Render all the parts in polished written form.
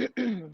Morning,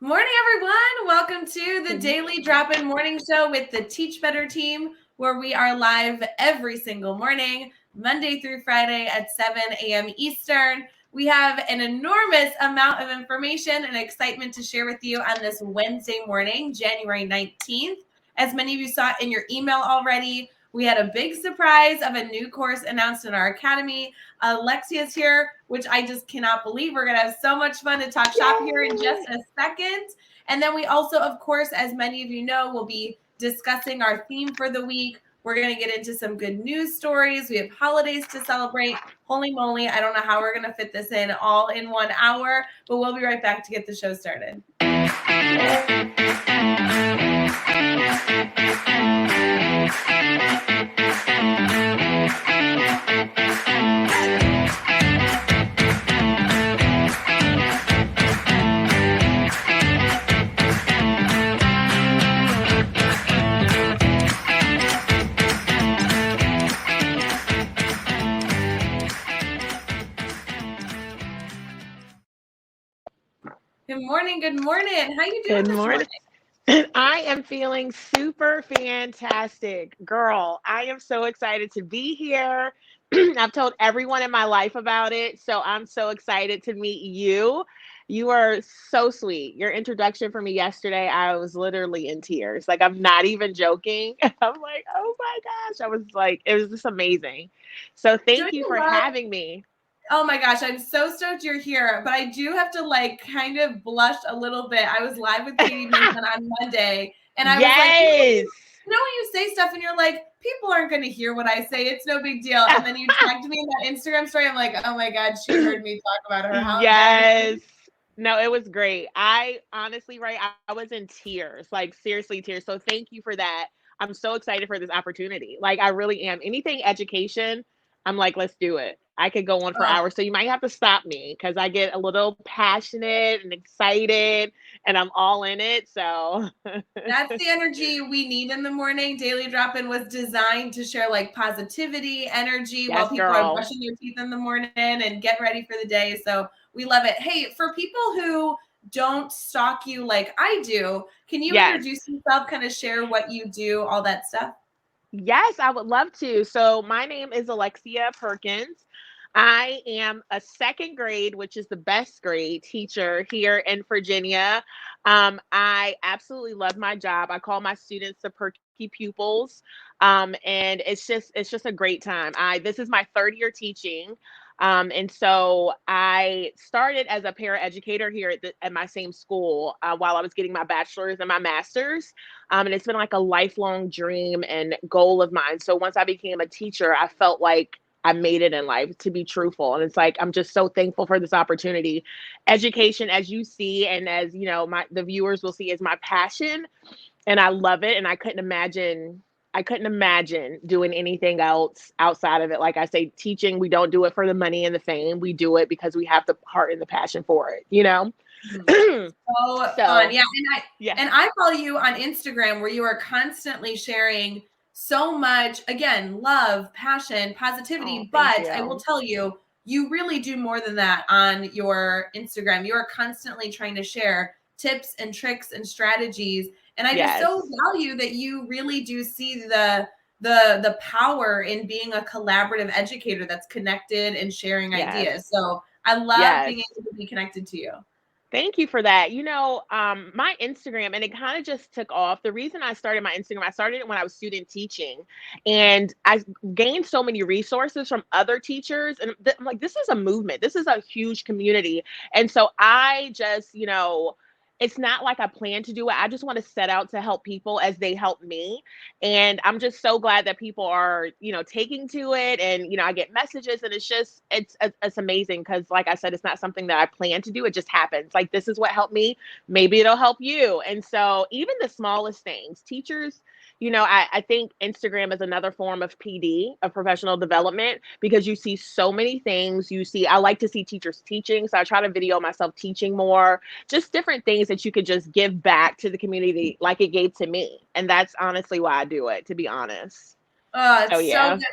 everyone. Welcome to the Daily Drop-In Morning Show with the Teach Better team, where we are live every single morning, Monday through Friday at 7 a.m. Eastern. We have an enormous amount of information and excitement to share with you on this Wednesday morning, January 19th. As many of you saw in your email already, we had a big surprise of a new course announced in our academy. Alexia's here, which I just cannot believe. We're going to have so much fun to talk shop here in just a second. And then we also, of course, as many of you know, will be discussing our theme for the week. We're going to get into some good news stories. We have holidays to celebrate. Holy moly, I don't know how we're going to fit this in all in 1 hour, but we'll be right back to get the show started. Good morning. Good morning. How you doing this morning? I am feeling super fantastic. Girl, I am so excited to be here. I've told everyone in my life about it, so I'm so excited to meet you. You are so sweet. Your introduction for me yesterday, I was literally in tears. Like, I'm not even joking. I'm like, oh my gosh. I was like, it was just amazing. So thank you for having me. Oh my gosh, I'm so stoked you're here, but I do have to kind of blush a little bit. I was live with Katie Mason on Monday, and I was like, you know when you say stuff and you're like, people aren't going to hear what I say. It's no big deal. And then you tagged me in that Instagram story. I'm like, oh my God, she heard me talk about her. How No, it was great. I honestly, I was in tears, like seriously tears. So thank you for that. I'm so excited for this opportunity. Like, I really am. Anything education, I'm like, let's do it. I could go on for hours. So you might have to stop me because I get a little passionate and excited and I'm all in it. So that's the energy we need in the morning. Daily Drop-In was designed to share positivity, energy while people are brushing their teeth in the morning and get ready for the day. So we love it. Hey, for people who don't stalk you like I do, can you introduce yourself, kind of share what you do, all that stuff? Yes, I would love to. So my name is Alexia Perkins. I am a second grade, which is the best grade teacher here in Virginia. I absolutely love my job. I call my students the Perky pupils. And it's just a great time. This is my third year teaching. And so I started as a paraeducator here at my same school while I was getting my bachelor's and my master's. And it's been like a lifelong dream and goal of mine. So once I became a teacher, I felt like I made it in life, to be truthful. And it's like, I'm just so thankful for this opportunity. Education, as you see, and as you know, the viewers will see, is my passion. And I love it. And I couldn't imagine doing anything else outside of it. Like I say, teaching, we don't do it for the money and the fame. We do it because we have the heart and the passion for it, you know? So fun. Yeah. And I follow you on Instagram, where you are constantly sharing so much, again, love, passion, positivity. But I will tell you, you really do more than that on your Instagram. You are constantly trying to share tips and tricks and strategies. And I just so value that you really do see the power in being a collaborative educator that's connected and sharing ideas. So I love being able to be connected to you. Thank you for that. You know, my Instagram, and it kind of just took off. The reason I started my Instagram, I started it when I was student teaching, and I gained so many resources from other teachers. And I'm like, this is a movement. This is a huge community. And so I just, it's not like I plan to do it. I just want to set out to help people as they help me. And I'm just so glad that people are, taking to it. And, I get messages, and it's amazing. Cause like I said, it's not something that I plan to do. It just happens. Like, this is what helped me. Maybe it'll help you. And so even the smallest things, teachers, I think Instagram is another form of PD, of professional development, because you see so many things. I like to see teachers teaching. So I try to video myself teaching more, just different things that you could just give back to the community like it gave to me. And that's honestly why I do it, to be honest. So good.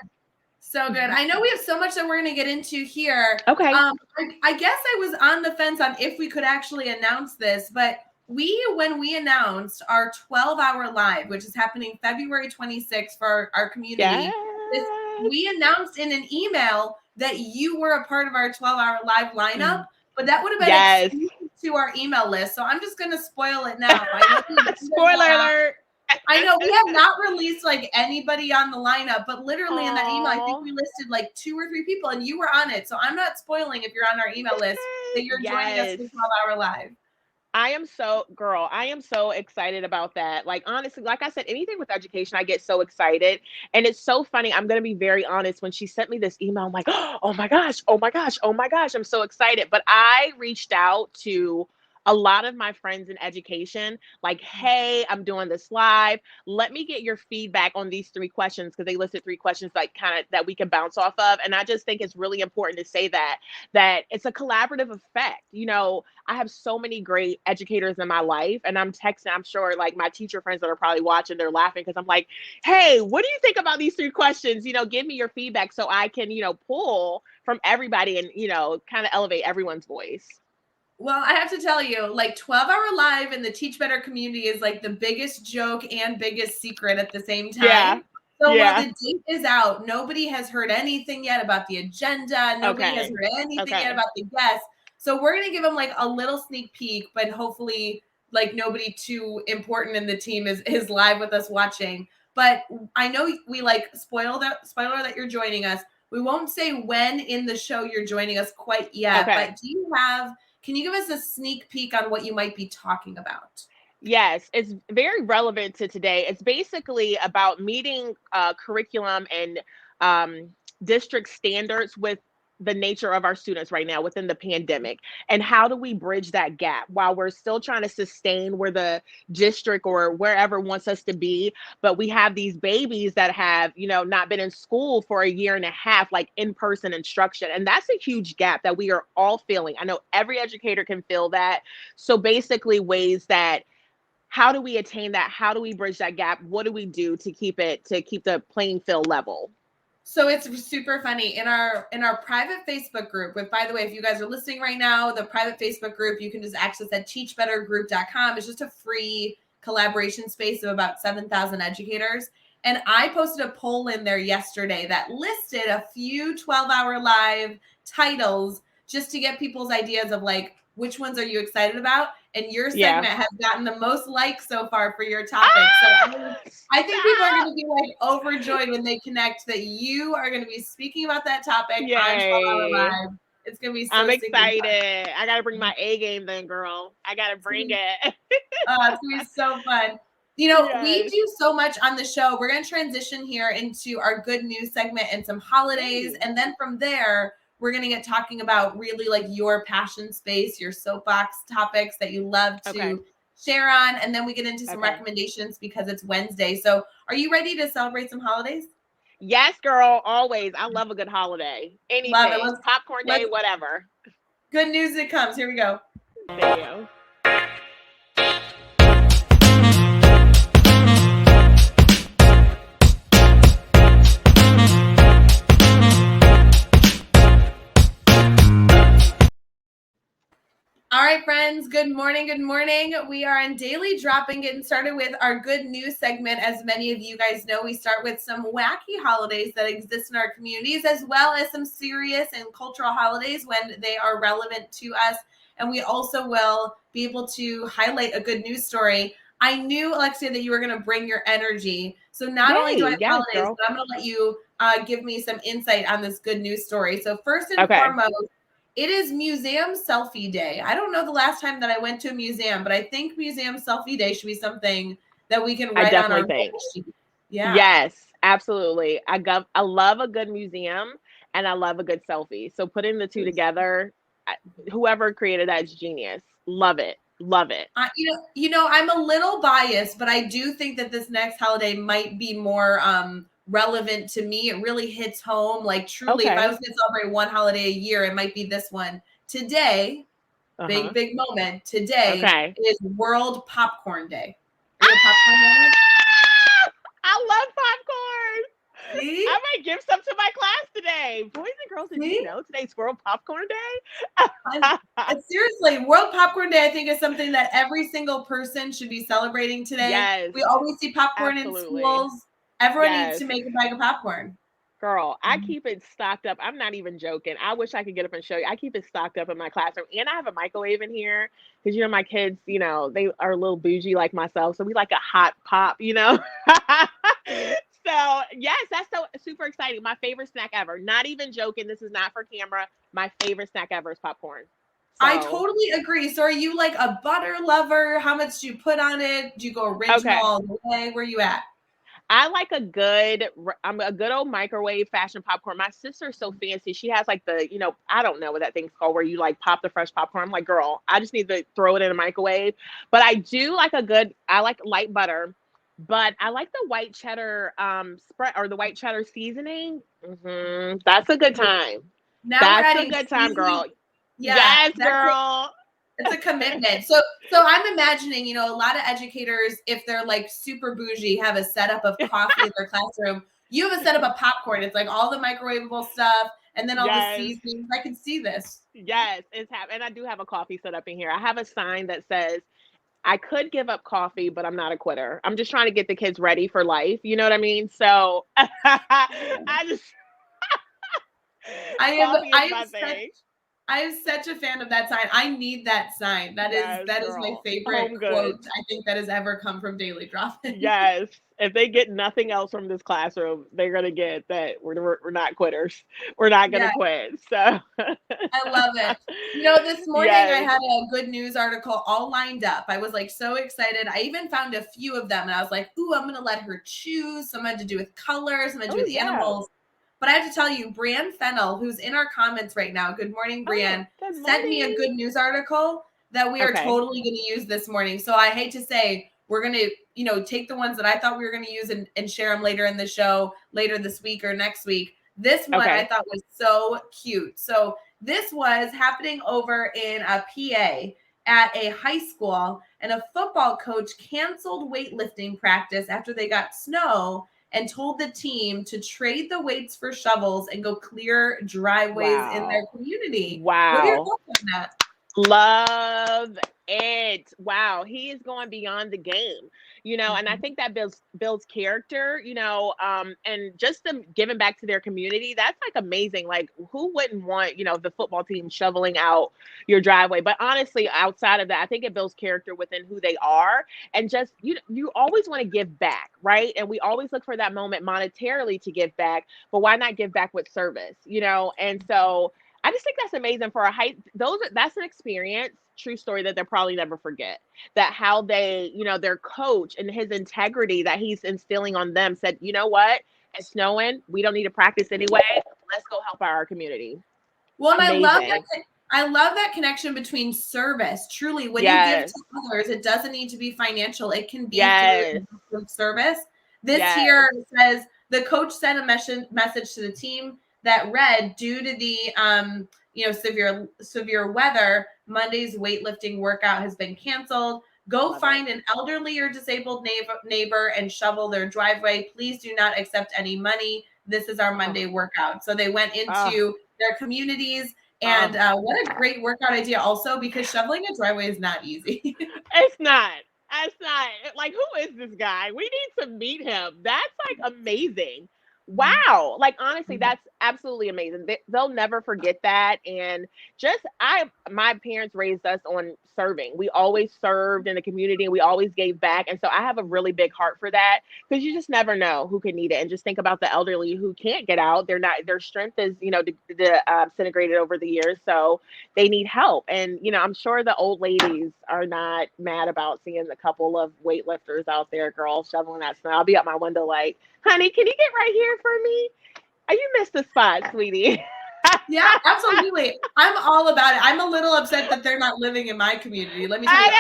So good. I know we have so much that we're going to get into here. Okay. I guess I was on the fence on if we could actually announce this, but when we announced our 12-hour live, which is happening February 26th for our community, we announced in an email that you were a part of our 12-hour live lineup, but that would have been exclusive to our email list. So I'm just going to spoil it now. Spoiler alert. I know we have not released like anybody on the lineup, but literally in that email, I think we listed like 2 or 3 people and you were on it. So I'm not spoiling if you're on our email list that you're joining us for 12-hour live. I am so excited about that. Like, honestly, like I said, anything with education, I get so excited. And it's so funny. I'm going to be very honest. When she sent me this email, I'm like, oh my gosh, oh my gosh, oh my gosh. I'm so excited. But I reached out to a lot of my friends in education, like, hey, I'm doing this live. Let me get your feedback on these 3 questions, because they listed 3 questions like kind of that we can bounce off of. And I just think it's really important to say that it's a collaborative effect. You know, I have so many great educators in my life, and I'm texting, I'm sure like my teacher friends that are probably watching, they're laughing because I'm like, hey, what do you think about these 3 questions? You know, give me your feedback so I can, you know, pull from everybody and, you know, kind of elevate everyone's voice. Well, I have to tell you, like 12-hour live in the Teach Better community is like the biggest joke and biggest secret at the same time. Yeah. So while the date is out, nobody has heard anything yet about the agenda. Nobody has heard anything yet about the guests. So we're going to give them like a little sneak peek, but hopefully like nobody too important in the team is live with us watching. But I know we like spoiler that you're joining us. We won't say when in the show you're joining us quite yet, but can you give us a sneak peek on what you might be talking about? Yes, it's very relevant to today. It's basically about meeting curriculum and district standards with the nature of our students right now within the pandemic, and how do we bridge that gap while we're still trying to sustain where the district or wherever wants us to be, but we have these babies that have, you know, not been in school for a year and a half, like in-person instruction, and that's a huge gap that we are all feeling. I know every educator can feel that. So basically ways that how do we attain that? How do we bridge that gap? What do we do to keep the playing field level? So it's super funny in our private Facebook group, with, by the way, if you guys are listening right now, the private Facebook group, you can just access at teachbettergroup.com. It's just a free collaboration space of about 7,000 educators. And I posted a poll in there yesterday that listed a few 12-hour live titles just to get people's ideas of like, which ones are you excited about? And your segment has gotten the most likes so far for your topic. So I think people are going to be like overjoyed when they connect that you are going to be speaking about that topic on 12-hour live. It's going to be so I'm excited. I got to bring my A game then, girl. I got to bring it. Oh, it's going to be so fun. You know, we do so much on the show. We're going to transition here into our good news segment and some holidays. And then from there, we're going to get talking about really like your passion space, your soapbox topics that you love to share on. And then we get into some recommendations because it's Wednesday. So are you ready to celebrate some holidays? Yes, girl. Always. I love a good holiday. Anything. Love it. Popcorn day, whatever. Good news it comes. Here we go. Thank you. All right, friends. Good morning. Good morning. We are on Daily Drop-In, getting started with our good news segment. As many of you guys know, we start with some wacky holidays that exist in our communities, as well as some serious and cultural holidays when they are relevant to us. And we also will be able to highlight a good news story. I knew, Alexia, that you were going to bring your energy. So not only do I have holidays, but I'm going to let you give me some insight on this good news story. So first and foremost, it is Museum Selfie Day. I don't know the last time that I went to a museum, but I think Museum Selfie Day should be something that we can write on our sheet. Yeah. Yes, absolutely. I love a good museum and I love a good selfie. So putting the two together, whoever created that is genius. Love it. Love it. You know, I'm a little biased, but I do think that this next holiday might be more relevant to me. It really hits home. Like truly, if I was going to celebrate one holiday a year, it might be this one. Today, big moment. Today is World Popcorn Day. I love popcorn. See? I might give some to my class today. Boys and girls, did you See? know today's World Popcorn Day? And seriously, World Popcorn Day, I think, is something that every single person should be celebrating today. Yes, We always see popcorn in absolutely. schools. Everyone needs Yes. to make a bag of popcorn. Girl, I keep it stocked up. I'm not even joking. I wish I could get up and show you. I keep it stocked up in my classroom. And I have a microwave in here because, my kids, they are a little bougie like myself. So we like a hot pop, So, yes, that's so super exciting. My favorite snack ever. Not even joking. This is not for camera. My favorite snack ever is popcorn. I totally agree. So are you like a butter lover? How much do you put on it? Do you go original all the way? Where are you at? I'm a good old microwave fashion popcorn. My sister's so fancy. She has like I don't know what that thing's called where you like pop the fresh popcorn. I'm like, girl, I just need to throw it in a microwave. But I do like I like light butter, but I like the white cheddar spread or the white cheddar seasoning. That's a good time. Now That's a good time, girl. Yeah, yes, girl. It's a commitment. So I'm imagining, a lot of educators, if they're like super bougie, have a setup of coffee in their classroom. You have a setup of popcorn. It's like all the microwavable stuff and then all the seasonings. I can see this. Yes, and I do have a coffee set up in here. I have a sign that says, I could give up coffee, but I'm not a quitter. I'm just trying to get the kids ready for life. You know what I mean? So I am such a fan of that sign. I need that sign. That is my favorite quote I think that has ever come from Daily Drop-In. Yes. If they get nothing else from this classroom, they're gonna get that we're not quitters. We're not gonna quit. So I love it. This morning I had a good news article all lined up. I was like so excited. I even found a few of them and I was like, ooh, I'm gonna let her choose. Some had to do with colors, some had to do with animals. But I have to tell you, Brianne Fennell, who's in our comments right now, good morning, Brianne, sent me a good news article that we are totally going to use this morning. So I hate to say, we're going to, take the ones that I thought we were going to use and share them later in the show, later this week or next week. This one I thought was so cute. So this was happening over in a PA at a high school, and a football coach canceled weightlifting practice after they got snow and told the team to trade the weights for shovels and go clear driveways in their community. Wow. What are your thoughts on that? Love it. Wow. He is going beyond the game, and I think that builds character, and just them giving back to their community. That's like amazing. Like who wouldn't want, the football team shoveling out your driveway? But honestly, outside of that, I think it builds character within who they are. And just, you always want to give back, right? And we always look for that moment monetarily to give back, but why not give back with service, And so I just think that's amazing for that's an experience, true story that they'll probably never forget. That how they, their coach and his integrity that he's instilling on them said, you know what? It's snowing. We don't need to practice anyway. Let's go help our community. Well, and I love that connection between service. Truly, when you give to others, it doesn't need to be financial. It can be through service. This here says the coach sent a message to the team that read, due to the severe weather, Monday's weightlifting workout has been canceled. Go find an elderly or disabled neighbor and shovel their driveway. Please do not accept any money. This is our Monday workout. So they went into their communities, and what a great workout idea also, because shoveling a driveway is not easy. It's not. Like, who is this guy? We need to meet him. That's like amazing. Wow. Like, honestly, that's absolutely amazing. They'll never forget that. And my parents raised us on serving. We always served in the community and we always gave back. And so I have a really big heart for that, because you just never know who could need it. And just think about the elderly who can't get out. Their strength is, disintegrated over the years. So they need help. And, I'm sure the old ladies are not mad about seeing a couple of weightlifters out there, girls, shoveling that snow. I'll be out my window like, honey, can you get right here for me? You missed the spot, sweetie. Yeah, absolutely. I'm all about it. I'm a little upset that they're not living in my community. Let me tell you,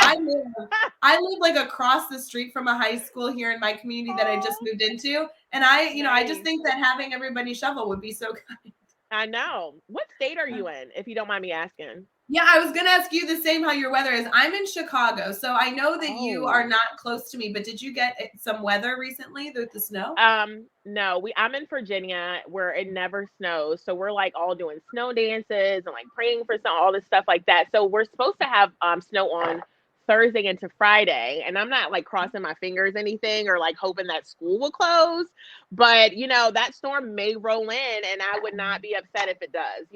I live like across the street from a high school here in my community that I just moved into. And I just think that having everybody shovel would be so kind. I know. What state are you in, if you don't mind me asking? Yeah, I was gonna ask you the same how your weather is. I'm in Chicago, so I know that you are Oh. not close to me, but did you get some weather recently with the snow? No, I'm in Virginia where it never snows. So we're like all doing snow dances and like praying for snow, all this stuff like that. So we're supposed to have snow on Thursday into Friday. And I'm not like crossing my fingers anything or like hoping that school will close. But that storm may roll in and I would not be upset if it does.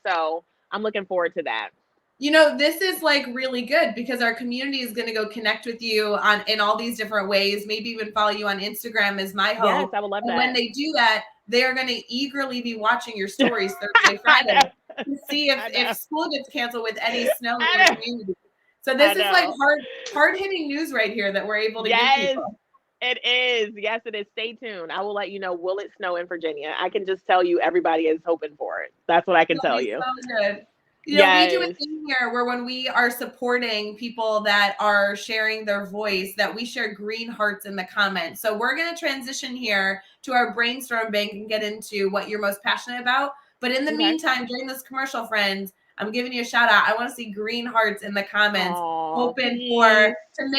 So I'm looking forward to that. This is like really good because our community is going to go connect with you on in all these different ways, maybe even follow you on Instagram is my Yes, hope. I would love And when that. they do that, they are going to eagerly be watching your stories Thursday, I Friday know. to see if, I if know. school gets canceled with any snow in your I know. community. So I this is like know. hard hitting news right here that we're able to give Yes, people. it is. Yes, it is. Stay tuned. I will let you know. Will it snow in Virginia? I can just tell you everybody is hoping for it. That's what I can That'll tell be you. so good. We do a Yes. thing here where when we are supporting people that are sharing their voice, that we share green hearts in the comments. So we're going to transition here to our brainstorm bank and get into what you're most passionate about. But in the Okay. meantime, during this commercial, friends, I'm giving you a shout out. I want to see green hearts in the comments, Oh, hoping for please. to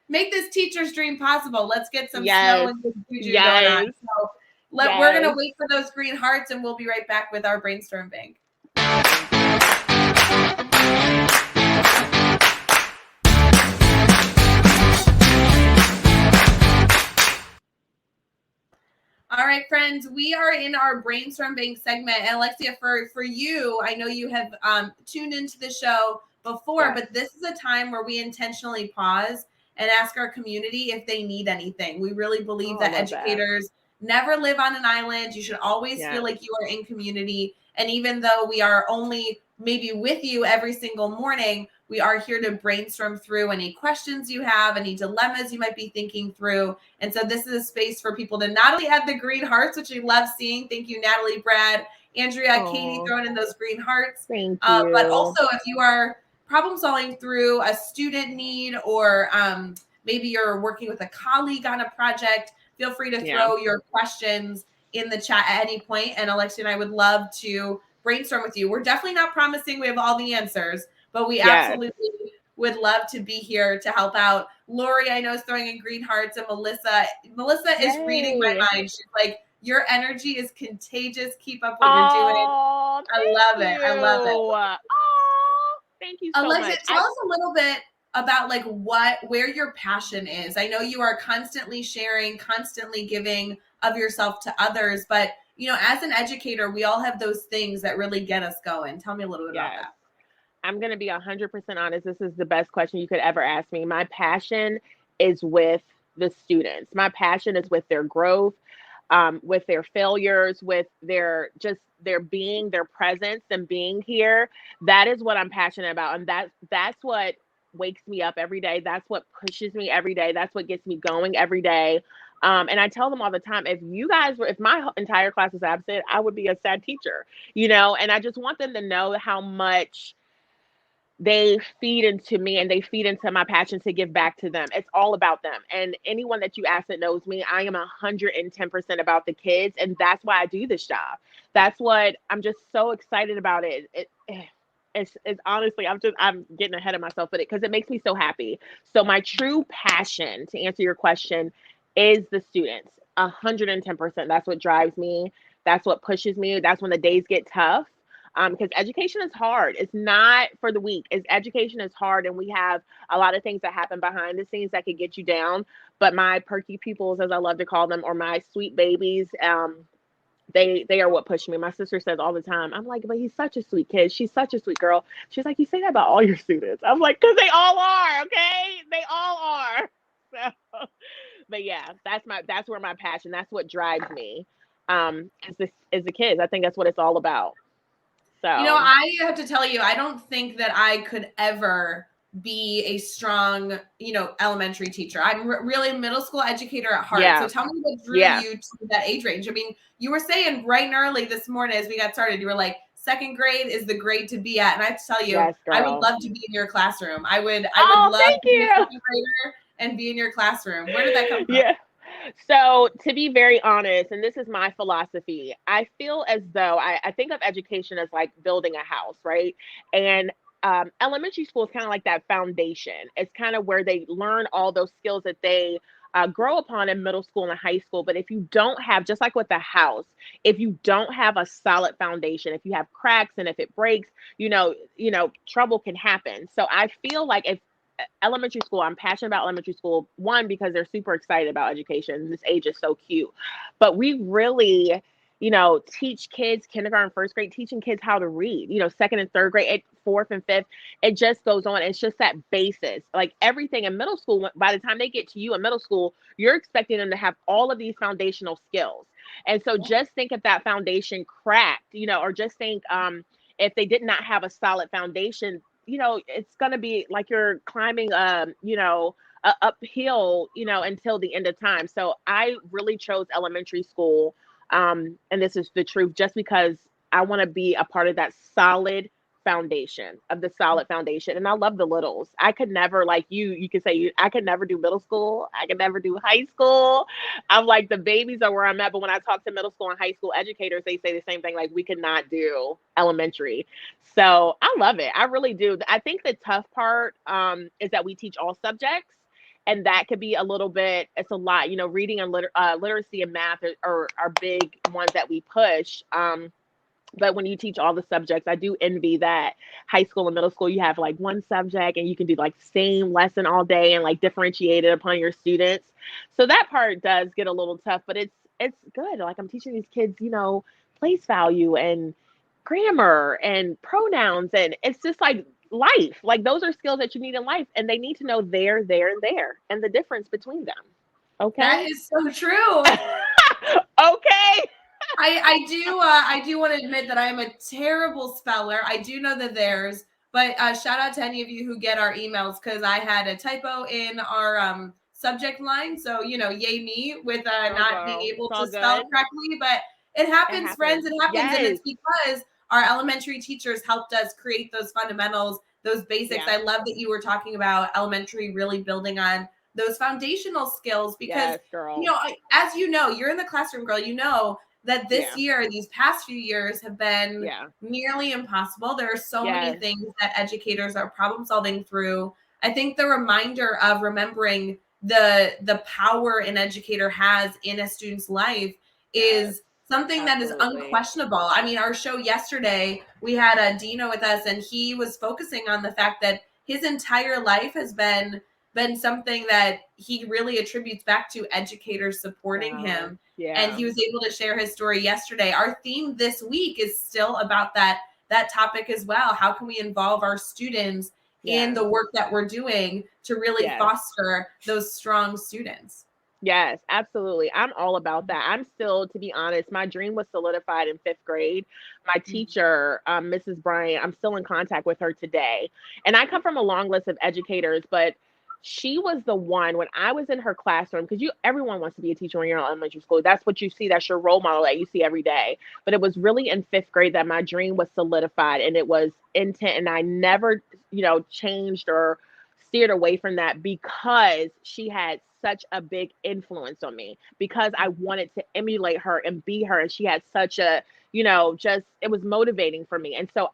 make this teacher's dream possible. Let's get some snow Yes. and good juju going on. Yes. So we're going to Yes. wait for those green hearts, and we'll be right back with our brainstorm bank. Thank you. All right, friends, we are in our brainstorm bank segment. And Alexia, for you, I know you have tuned into the show before, Yes. but this is a time where we intentionally pause and ask our community if they need anything. We really believe Oh, I that love that. educators never live on an island. You should always feel Yes. like you are in community. And even though we are only maybe with you every single morning, we are here to brainstorm through any questions you have, any dilemmas you might be thinking through. And so this is a space for people to not only add the green hearts, which we love seeing. Thank you, Natalie, Brad, Andrea, Katie, Oh, throwing in those green hearts. thank But you. also, if you are problem solving through a student need or maybe you're working with a colleague on a project, feel free to Yeah. throw your questions in the chat at any point. And Alexia and I would love to brainstorm with you. We're definitely not promising we have all the answers, but we Yes. absolutely would love to be here to help out. Lori, I know, is throwing in green hearts, and Melissa is reading my Yay. mind. She's like, your energy is contagious. Keep up what you're doing. Oh, I thank love it. you. I love it. Oh, thank you so Alexia, much. tell us a little bit about like where your passion is. I know you are constantly sharing, constantly giving of yourself to others, but as an educator, we all have those things that really get us going. Tell me a little bit about Yes. that. I'm going to be 100% honest. This is the best question you could ever ask me. My passion is with the students. My passion is with their growth, with their failures, with their being, their presence, and being here. That is what I'm passionate about, and that's what wakes me up every day. That's what pushes me every day. That's what gets me going every day. And I tell them all the time, if my entire class was absent, I would be a sad teacher, and I just want them to know how much they feed into me and they feed into my passion to give back to them. It's all about them. And anyone that you ask that knows me, I am 110% about the kids. And that's why I do this job. That's what I'm just so excited about it. It's honestly, I'm getting ahead of myself with it because it makes me so happy. So my true passion, to answer your question, is the students. 110%. That's what drives me. That's what pushes me. That's when the days get tough, because education is hard. It's not for the weak. Education is hard, and we have a lot of things that happen behind the scenes that could get you down. But my perky pupils, as I love to call them, or my sweet babies, they are what push me. My sister says all the time, I'm like, but he's such a sweet kid. She's such a sweet girl. She's like, you say that about all your students. I'm like, because they all are, okay? They all are. So, but yeah, that's where my passion, that's what drives me. Is the kids. I think that's what it's all about. So I have to tell you, I don't think that I could ever be a strong, elementary teacher. I'm really a middle school educator at heart. So yeah, tell me what drew yeah, you to that age range. I mean, you were saying bright and early this morning as we got started, you were like, second grade is the grade to be at. And I have to tell you, yes, I would girl. love to be in your classroom. I would Oh, love thank to be a you. second grader and be in your classroom. Where did that come from? Yeah. So, to be very honest, and this is my philosophy, I feel as though I think of education as like building a house, right? And elementary school is kind of like that foundation. It's kind of where they learn all those skills that they grow upon in middle school and high school. But if you don't have, just like with the house, if you don't have a solid foundation, if you have cracks and if it breaks, trouble can happen. So I feel like if elementary school, I'm passionate about elementary school, one, because they're super excited about education. This age is so cute. But we really, teach kids, kindergarten, first grade, teaching kids how to read, second and third grade, fourth and fifth. It just goes on. It's just that basis. Like everything in middle school, by the time they get to you in middle school, you're expecting them to have all of these foundational skills. And so just think if that foundation cracked, or just think if they did not have a solid foundation, it's going to be like you're climbing, uphill, until the end of time. So I really chose elementary school. And this is the truth, just because I want to be a part of that solid foundation. And I love the littles. I could never, like you could say, I could never do middle school. I could never do high school. I'm like, the babies are where I'm at. But when I talk to middle school and high school educators, they say the same thing, like we could not do elementary. So I love it. I really do. I think the tough part is that we teach all subjects. And that could be a little bit, it's a lot, reading and literacy and math are big ones that we push. But when you teach all the subjects, I do envy that high school and middle school, you have like one subject and you can do like the same lesson all day and like differentiate it upon your students. So that part does get a little tough, but it's good. Like I'm teaching these kids, place value and grammar and pronouns. And it's just like life. Like those are skills that you need in life, and they need to know there, and there, and the difference between them. Okay. That is so true. Okay. I do want to admit that I am a terrible speller. I do know that there's, but shout out to any of you who get our emails, because I had a typo in our subject line. So, yay me with not being able to spell correctly, but it happens, friends. It happens. Yes. And it's because our elementary teachers helped us create those fundamentals, those basics. Yeah. I love that you were talking about elementary really building on those foundational skills, because, as you're in the classroom, girl, that this year, these past few years have been nearly impossible. There are so many things that educators are problem solving through. I think the reminder of remembering the power an educator has in a student's life is something that is unquestionable. I mean, our show yesterday, we had Dino with us, and he was focusing on the fact that his entire life has been something that he really attributes back to educators supporting him. Yeah. And he was able to share his story yesterday. Our theme this week is still about that topic as well. How can we involve our students in the work that we're doing to really foster those strong students? Yes, absolutely. I'm all about that. I'm still, to be honest, my dream was solidified in 5th grade. My teacher, Mrs. Bryant, I'm still in contact with her today. And I come from a long list of educators, but she was the one when I was in her classroom, because everyone wants to be a teacher when you're in elementary school. That's what you see. That's your role model that you see every day. But it was really in 5th grade that my dream was solidified, and it was intent. And I never, changed or steered away from that, because she had such a big influence on me, because I wanted to emulate her and be her. And she had such a, it was motivating for me. And so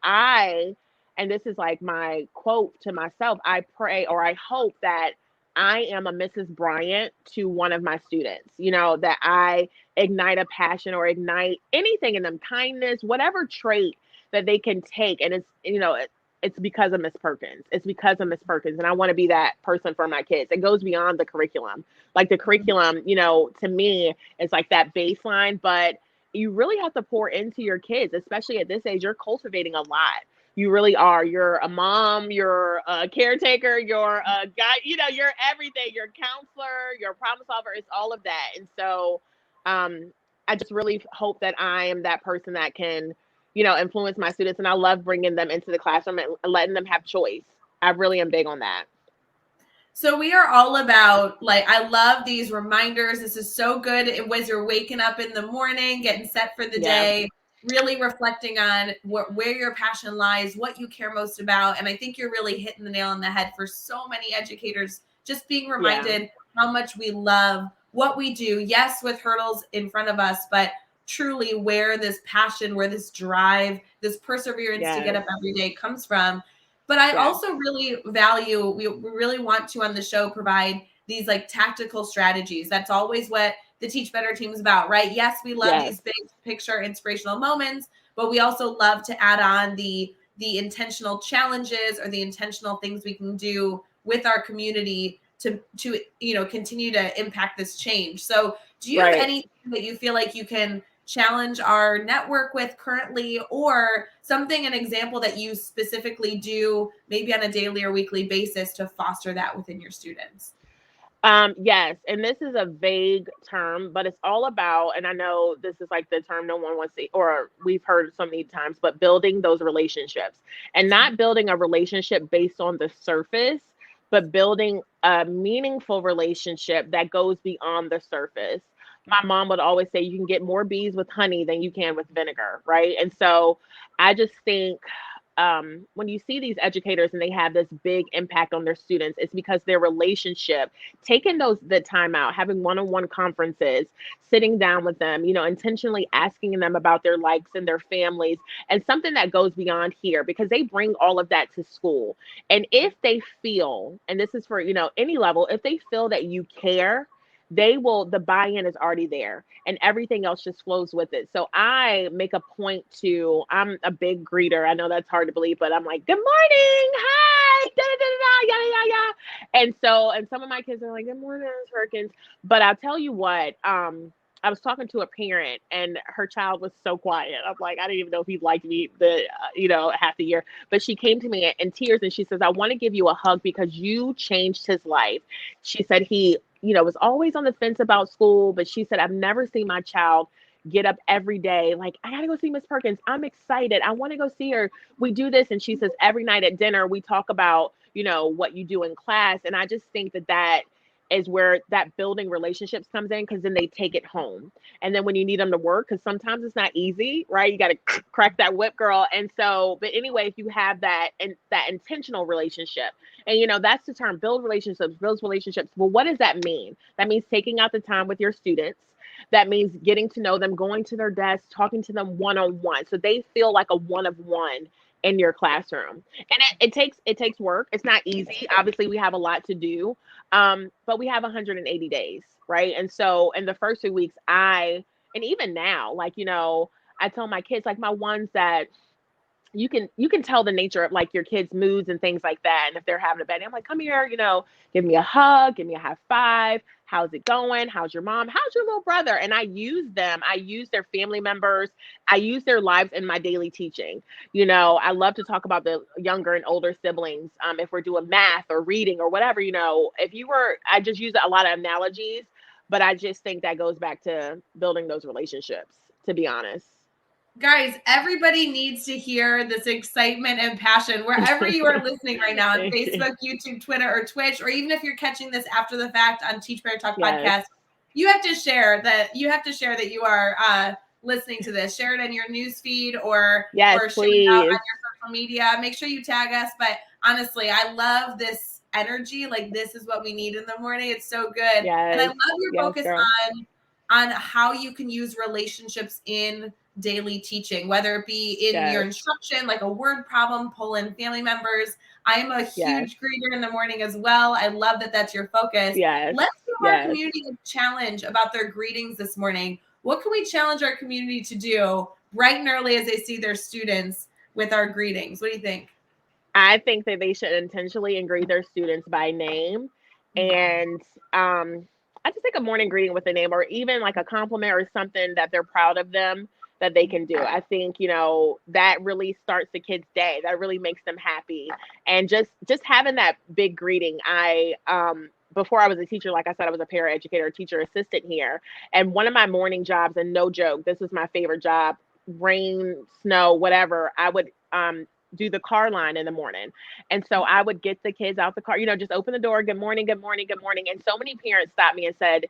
and this is like my quote to myself, I pray, or I hope that I am a Mrs. Bryant to one of my students, that I ignite a passion or ignite anything in them, kindness, whatever trait that they can take. And it's, it's because of Miss Perkins. It's because of Miss Perkins. And I want to be that person for my kids. It goes beyond the curriculum. Like the curriculum, to me, it's like that baseline, but you really have to pour into your kids, especially at this age. You're cultivating a lot. You really are. You're a mom, you're a caretaker, you're a guy, you're everything. You're a counselor, you're a problem solver. It's all of that. And so I just really hope that I am that person that can, influence my students. And I love bringing them into the classroom and letting them have choice. I really am big on that. So we are all about, I love these reminders. This is so good. As you're waking up in the morning, getting set for the day, really reflecting on where your passion lies, what you care most about. And I think you're really hitting the nail on the head for so many educators, just being reminded how much we love what we do. Yes, with hurdles in front of us, but truly where this passion, where this drive, this perseverance to get up every day comes from. But I also really value, we really want to on the show provide these like tactical strategies. That's always what the Teach Better team is about, right? Yes, we love these big picture inspirational moments, but we also love to add on the intentional challenges or the intentional things we can do with our community to continue to impact this change. So do you have anything that you feel like you can challenge our network with currently, or something, an example that you specifically do maybe on a daily or weekly basis to foster that within your students? Yes, and this is a vague term, but it's all about, and I know this is like the term no one wants to, or we've heard so many times, but building those relationships and not building a relationship based on the surface, but building a meaningful relationship that goes beyond the surface. My mom would always say you can get more bees with honey than you can with vinegar, right? And so I just think when you see these educators and they have this big impact on their students, it's because their relationship, taking the time out, having one-on-one conferences, sitting down with them, intentionally asking them about their likes and their families, and something that goes beyond here, because they bring all of that to school. And if they feel, and this is for, any level, if they feel that you care, the buy-in is already there and everything else just flows with it. So I make a point I'm a big greeter. I know that's hard to believe, but I'm like, good morning, hi, da da da da, yada yada yada. And some of my kids are like, good morning, Ms. Perkins. But I'll tell you what, I was talking to a parent and her child was so quiet. I'm like, I didn't even know if he liked me half the year. But she came to me in tears and she says, I want to give you a hug because you changed his life. She said he was always on the fence about school, but she said, I've never seen my child get up every day like, I gotta go see Miss Perkins. I'm excited. I want to go see her. We do this. And she says, every night at dinner, we talk about, what you do in class. And I just think that is where that building relationships comes in, because then they take it home. And then when you need them to work, because sometimes it's not easy, right? You got to crack that whip, girl. And so, but anyway, if you have that and that intentional relationship, and that's the term, build relationships, builds relationships. Well, what does that mean? That means taking out the time with your students. That means getting to know them, going to their desks, talking to them one-on-one, so they feel like a one-of-one in your classroom. And it takes work. It's not easy. Obviously, we have a lot to do, but we have 180 days, right? And so in the first 2 weeks, and even now, like, I tell my kids, like my ones that you can tell the nature of like your kids' moods and things like that. And if they're having a bad day, I'm like, come here, give me a hug, give me a high five. How's it going? How's your mom? How's your little brother? And I use them. I use their family members. I use their lives in my daily teaching. I love to talk about the younger and older siblings. If we're doing math or reading or whatever, I just use a lot of analogies, but I just think that goes back to building those relationships, to be honest. Guys, everybody needs to hear this excitement and passion wherever you are listening right now on Facebook, YouTube, Twitter, or Twitch, or even if you're catching this after the fact on Teach Better Talk podcast. You have to share that you are listening to this. Share it in your news feed or share it out on your social media. Make sure you tag us. But honestly, I love this energy. Like, this is what we need in the morning. It's so good. And I love your focus on how you can use relationships in daily teaching, whether it be in your instruction, like a word problem, pull in family members. I'm a huge greeter in the morning as well. I love that that's your focus. Let's give our community a challenge about their greetings this morning. What can we challenge our community to do bright and early as they see their students with our greetings? What do you think? I think that they should intentionally greet their students by name. And I just think a morning greeting with a name, or even like a compliment or something that they're proud of them, that they can do. I think, that really starts the kids' day. That really makes them happy. And just having that big greeting. Before I was a teacher, like I said, I was a paraeducator, teacher assistant here. And one of my morning jobs, and no joke, this was my favorite job, rain, snow, whatever, I would do the car line in the morning. And so I would get the kids out the car, just open the door, good morning, good morning, good morning. And so many parents stopped me and said,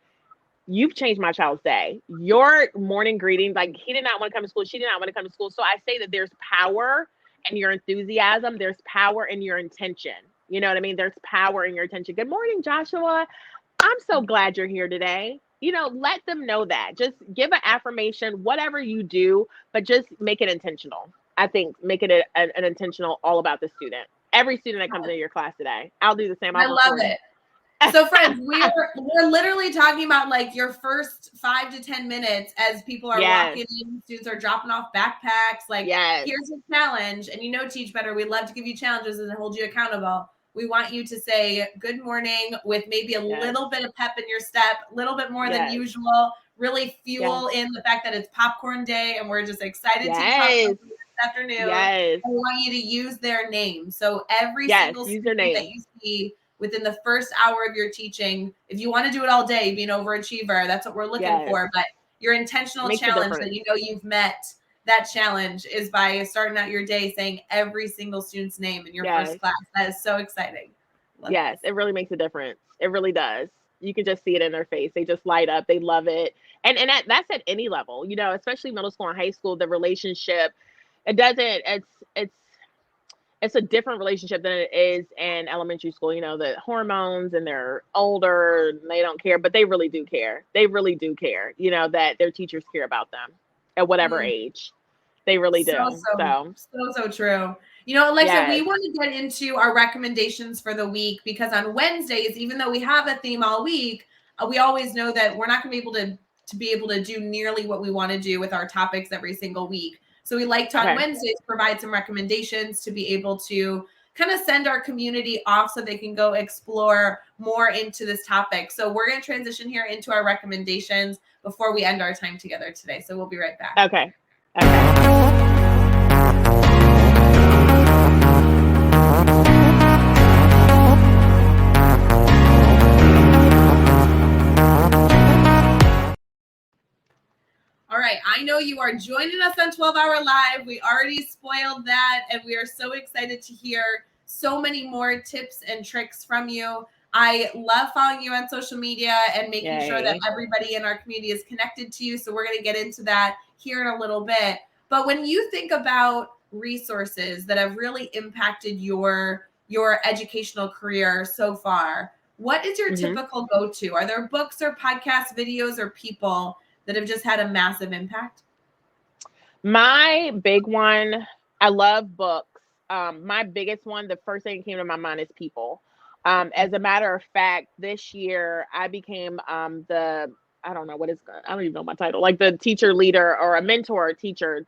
you've changed my child's day. Your morning greeting, like he did not want to come to school. She did not want to come to school. So I say that there's power in your enthusiasm. There's power in your intention. You know what I mean? There's power in your intention. Good morning, Joshua. I'm so glad you're here today. Let them know that. Just give an affirmation, whatever you do, but just make it intentional. I think make it an intentional, all about the student. Every student that comes into your class today. I'll do the same. I I'll love record it. So friends, we're literally talking about like your first 5 to 10 minutes as people are walking in, students are dropping off backpacks. Like, here's a challenge. And Teach Better, we love to give you challenges and hold you accountable. We want you to say good morning with maybe a little bit of pep in your step, a little bit more than usual. Really fuel in the fact that it's popcorn day and we're just excited to eat popcorn this afternoon. And we want you to use their name. So every single student that you see within the first hour of your teaching, if you want to do it all day, be an overachiever, that's what we're looking for. But your intentional challenge that you've met that challenge is by starting out your day saying every single student's name in your first class. That is so exciting. It really makes a difference. It really does. You can just see it in their face. They just light up. They love it. And that's at any level, especially middle school and high school, the relationship, it's a different relationship than it is in elementary school. The hormones and they're older and they don't care, but they really do care. They really do care, that their teachers care about them at whatever age. They really do. So true. Alexa, we want to get into our recommendations for the week because on Wednesdays, even though we have a theme all week, we always know that we're not going to be able to do nearly what we want to do with our topics every single week. So we like to on Wednesdays provide some recommendations to be able to kind of send our community off so they can go explore more into this topic. So we're going to transition here into our recommendations before we end our time together today. So we'll be right back. Okay. All right, I know you are joining us on 12 Hour Live. We already spoiled that, and we are so excited to hear so many more tips and tricks from you. I love following you on social media and making sure that everybody in our community is connected to you. So we're going to get into that here in a little bit. But when you think about resources that have really impacted your educational career so far, what is your typical go-to? Are there books or podcasts, videos, or people that have just had a massive impact? My big one, I love books. My biggest one, the first thing that came to my mind is people. As a matter of fact, this year I became I don't even know my title, like the teacher leader or a mentor teacher,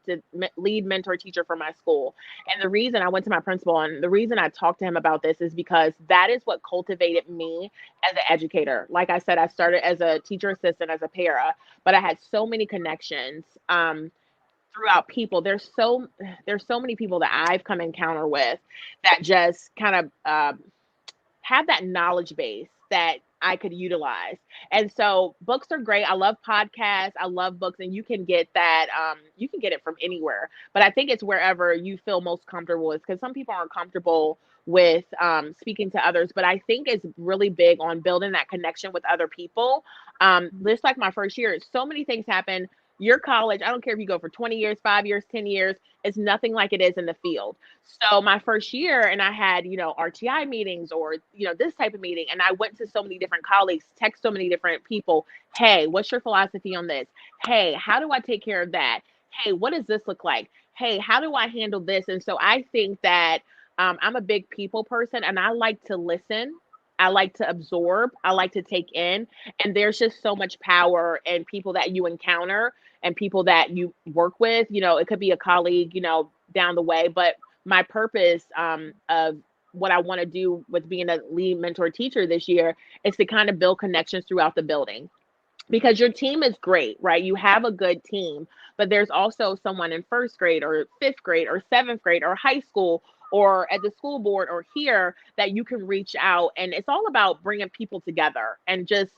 lead mentor teacher for my school. And the reason I went to my principal and the reason I talked to him about this is because that is what cultivated me as an educator. Like I said, I started as a teacher assistant, as a para, but I had so many connections throughout people. There's so many people that I've come encounter with that just kind of have that knowledge base that I could utilize. And so books are great. I love podcasts. I love books, and you can get that. You can get it from anywhere, but I think it's wherever you feel most comfortable with, because some people aren't comfortable with speaking to others, but I think it's really big on building that connection with other people. Just like my first year, so many things happen. Your college, I don't care if you go for 20 years, 5 years, 10 years, it's nothing like it is in the field. So my first year, and I had, RTI meetings or, this type of meeting. And I went to so many different colleagues, text so many different people. Hey, what's your philosophy on this? Hey, how do I take care of that? Hey, what does this look like? Hey, how do I handle this? And so I think that I'm a big people person, and I like to listen. I like to absorb. I like to take in. And there's just so much power in people that you encounter and people that you work with. It could be a colleague, down the way. But my purpose of what I want to do with being a lead mentor teacher this year is to kind of build connections throughout the building. Because your team is great, right? You have a good team, but there's also someone in first grade or fifth grade or seventh grade or high school or at the school board or here that you can reach out. And it's all about bringing people together and just,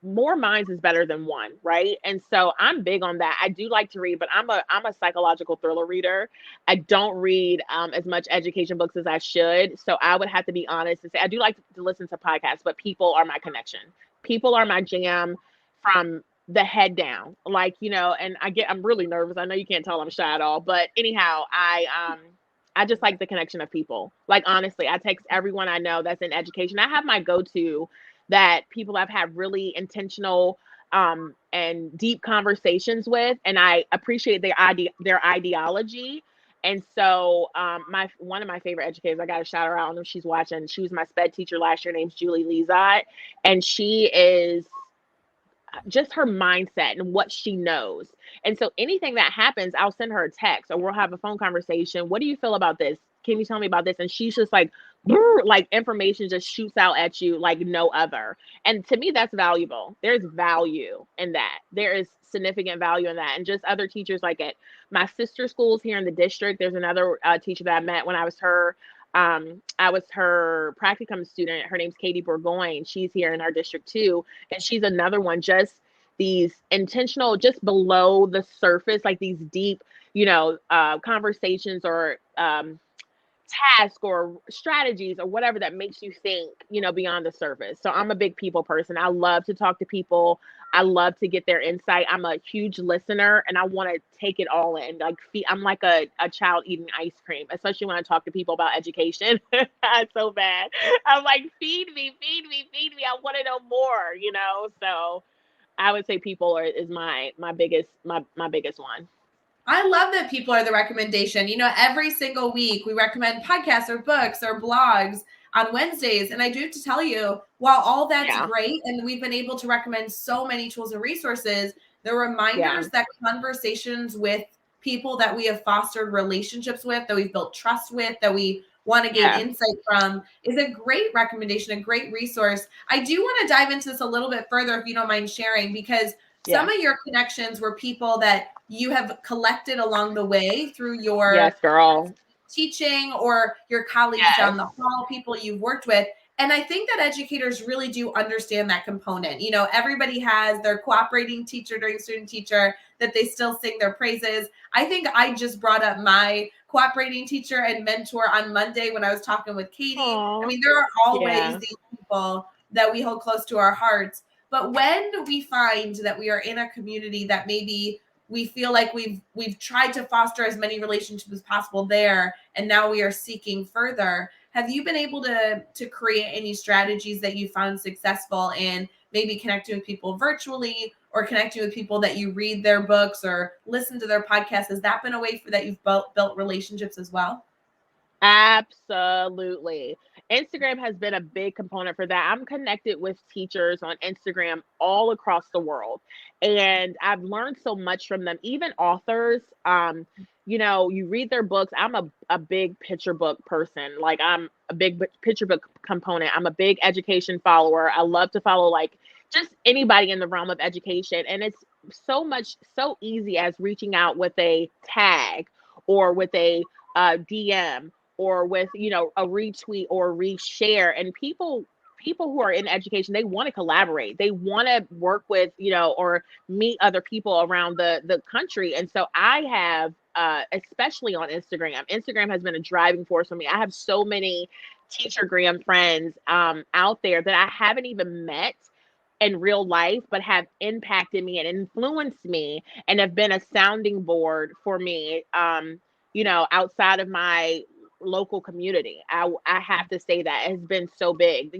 more minds is better than one, right? And so I'm big on that. I do like to read, but I'm a psychological thriller reader. I don't read as much education books as I should. So I would have to be honest and say I do like to listen to podcasts, but people are my connection. People are my jam from the head down, and I'm really nervous. I know you can't tell I'm shy at all, but anyhow, I just like the connection of people. Like, honestly, I text everyone I know that's in education. I have my go-to that people I've had really intentional and deep conversations with, and I appreciate their ideology. And so one of my favorite educators, I got to shout her out. I don't know if she's watching. She was my sped teacher last year. Name's Julie Lezot. And she is just her mindset and what she knows. And so anything that happens, I'll send her a text or we'll have a phone conversation. What do you feel about this? Can you tell me about this? And she's just like, like information just shoots out at you like no other. And to me, that's valuable. There's value in that. There is significant value in that. And just other teachers like at my sister schools here in the district, there's another teacher that I met when I was her practicum student. Her name's Katie Burgoyne. She's here in our district too. And she's another one, just these intentional, just below the surface, like these deep, conversations or tasks or strategies or whatever that makes you think, beyond the surface. So I'm a big people person. I love to talk to people. I love to get their insight. I'm a huge listener and I want to take it all in. I'm like a child eating ice cream, especially when I talk to people about education. It's so bad. I'm like, feed me. I want to know more, So I would say people is my biggest one. I love that people are the recommendation. Every single week we recommend podcasts or books or blogs on Wednesdays. And I do have to tell you, while all that's great, and we've been able to recommend so many tools and resources, the reminders that conversations with people that we have fostered relationships with, that we've built trust with, that we want to gain insight from is a great recommendation, a great resource. I do want to dive into this a little bit further, if you don't mind sharing, because some of your connections were people that you have collected along the way through your teaching or your colleagues down the hall, people you've worked with. And I think that educators really do understand that component. Everybody has their cooperating teacher during student teacher that they still sing their praises. I think I just brought up my cooperating teacher and mentor on Monday when I was talking with Katie. Aww. I mean, there are always these people that we hold close to our hearts. But when we find that we are in a community that maybe we feel like we've tried to foster as many relationships as possible there, and now we are seeking further, have you been able to create any strategies that you found successful in maybe connecting with people virtually or connecting with people that you read their books or listen to their podcasts? Has that been a way that you've built relationships as well? Absolutely. Instagram has been a big component for that. I'm connected with teachers on Instagram all across the world, and I've learned so much from them, even authors. You read their books. I'm a big picture book person. Like I'm a big picture book component. I'm a big education follower. I love to follow like just anybody in the realm of education. And it's so easy as reaching out with a tag or with a DM or with, a retweet or reshare. And people who are in education, they want to collaborate. They want to work with, or meet other people around the country. And so I have, especially on Instagram has been a driving force for me. I have so many Teachergram friends out there that I haven't even met in real life, but have impacted me and influenced me and have been a sounding board for me, outside of my local community. I have to say that it has been so big.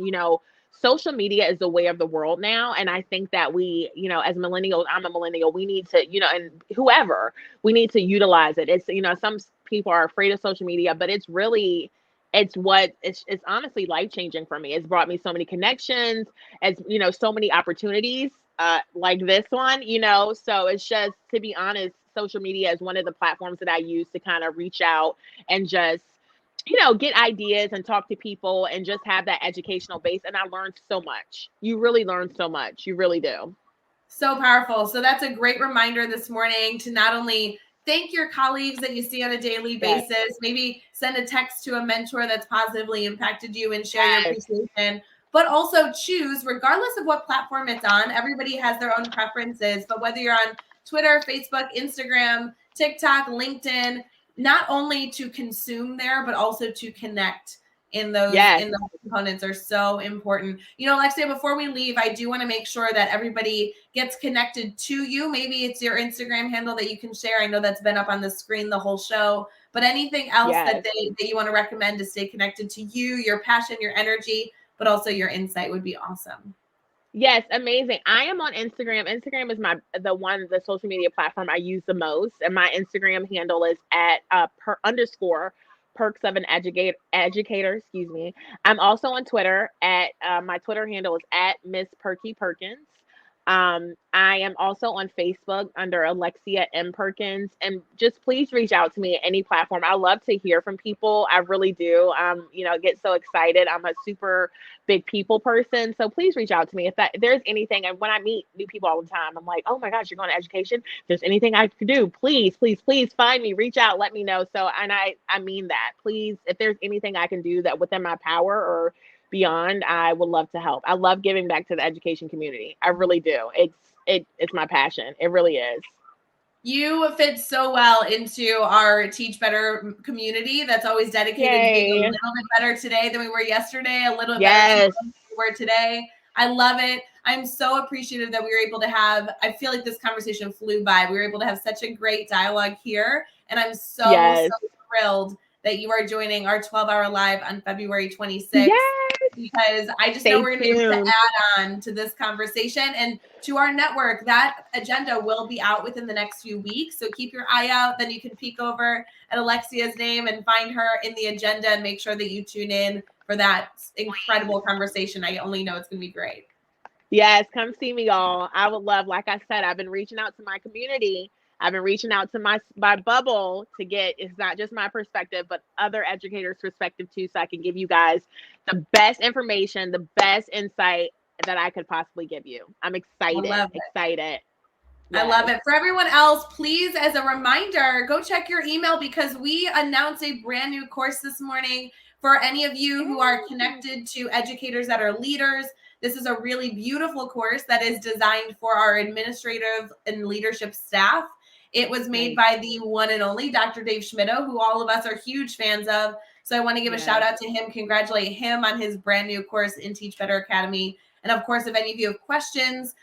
Social media is the way of the world now. And I think that we, as millennials, I'm a millennial, we need to, and whoever, we need to utilize it. It's, some people are afraid of social media, but it's honestly life-changing for me. It's brought me so many connections, as so many opportunities like this one, so it's just, to be honest, social media is one of the platforms that I use to kind of reach out and just, get ideas and talk to people and just have that educational base. And I learned so much. You really learn so much. You really do. So powerful. So that's a great reminder this morning to not only thank your colleagues that you see on a daily basis, maybe send a text to a mentor that's positively impacted you and share your appreciation, but also choose, regardless of what platform it's on. Everybody has their own preferences, but whether you're on Twitter, Facebook, Instagram, TikTok, LinkedIn, not only to consume there, but also to connect in those components are so important. Alexia, before we leave, I do want to make sure that everybody gets connected to you. Maybe it's your Instagram handle that you can share. I know that's been up on the screen the whole show, but anything else that you want to recommend to stay connected to you, your passion, your energy, but also your insight would be awesome. Yes, amazing. I am on Instagram. Instagram is the social media platform I use the most, and my Instagram handle is at _, perks of an educator. Excuse me. I'm also on Twitter at my Twitter handle is at Miss Perky Perkins. I am also on Facebook under Alexia M. Perkins, and just please reach out to me at any platform. I love to hear from people. I really do. Get so excited. I'm a super big people person. So please reach out to me if there's anything. And when I meet new people all the time, I'm like, oh my gosh, you're going to education. If there's anything I could do, please, please, please find me, reach out, let me know. So, and I mean that, please, if there's anything I can do that within my power or beyond, I would love to help. I love giving back to the education community. I really do. It's my passion. It really is. You fit so well into our Teach Better community that's always dedicated to being a little bit better today than we were yesterday, a little bit better than we were today. I love it. I'm so appreciative that we were able to have, I feel like this conversation flew by. We were able to have such a great dialogue here. And I'm so thrilled that you are joining our 12-hour live on February 26th. Because I just know we're going to be able to add on to this conversation and to our network. That agenda will be out within the next few weeks. So keep your eye out. Then you can peek over at Alexia's name and find her in the agenda and make sure that you tune in for that incredible conversation. I only know it's going to be great. Yes, come see me, y'all. I would love, like I said, I've been reaching out to my community. I've been reaching out to my bubble to get, it's not just my perspective, but other educators' perspective too, so I can give you guys the best information, the best insight that I could possibly give you. I'm excited. Excited. I love it. For everyone else, please, as a reminder, go check your email because we announced a brand new course this morning for any of you who are connected to educators that are leaders. This is a really beautiful course that is designed for our administrative and leadership staff. It was made by the one and only Dr. Dave Schmittou, who all of us are huge fans of. So I want to give a shout out to him, congratulate him on his brand new course in Teach Better Academy. And of course, if any of you have questions,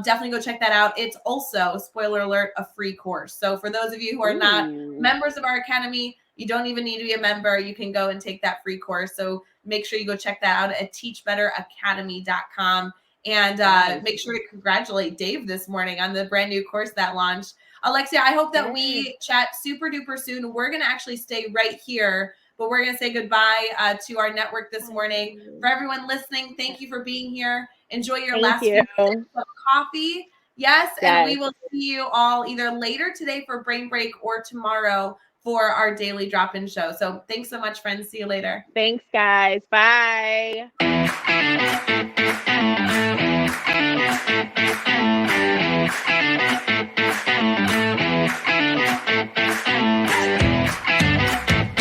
definitely go check that out. It's also, spoiler alert, a free course. So for those of you who are not members of our academy, you don't even need to be a member. You can go and take that free course. So make sure you go check that out at teachbetteracademy.com. And make sure to congratulate Dave this morning on the brand new course that launched. Alexia, I hope that we chat super duper soon. We're going to actually stay right here, but we're going to say goodbye to our network this morning. For everyone listening, thank you for being here. Enjoy your last few sips of coffee. Yes, and we will see you all either later today for Brain Break or tomorrow for our daily drop-in show. So thanks so much, friends. See you later. Thanks, guys. Bye.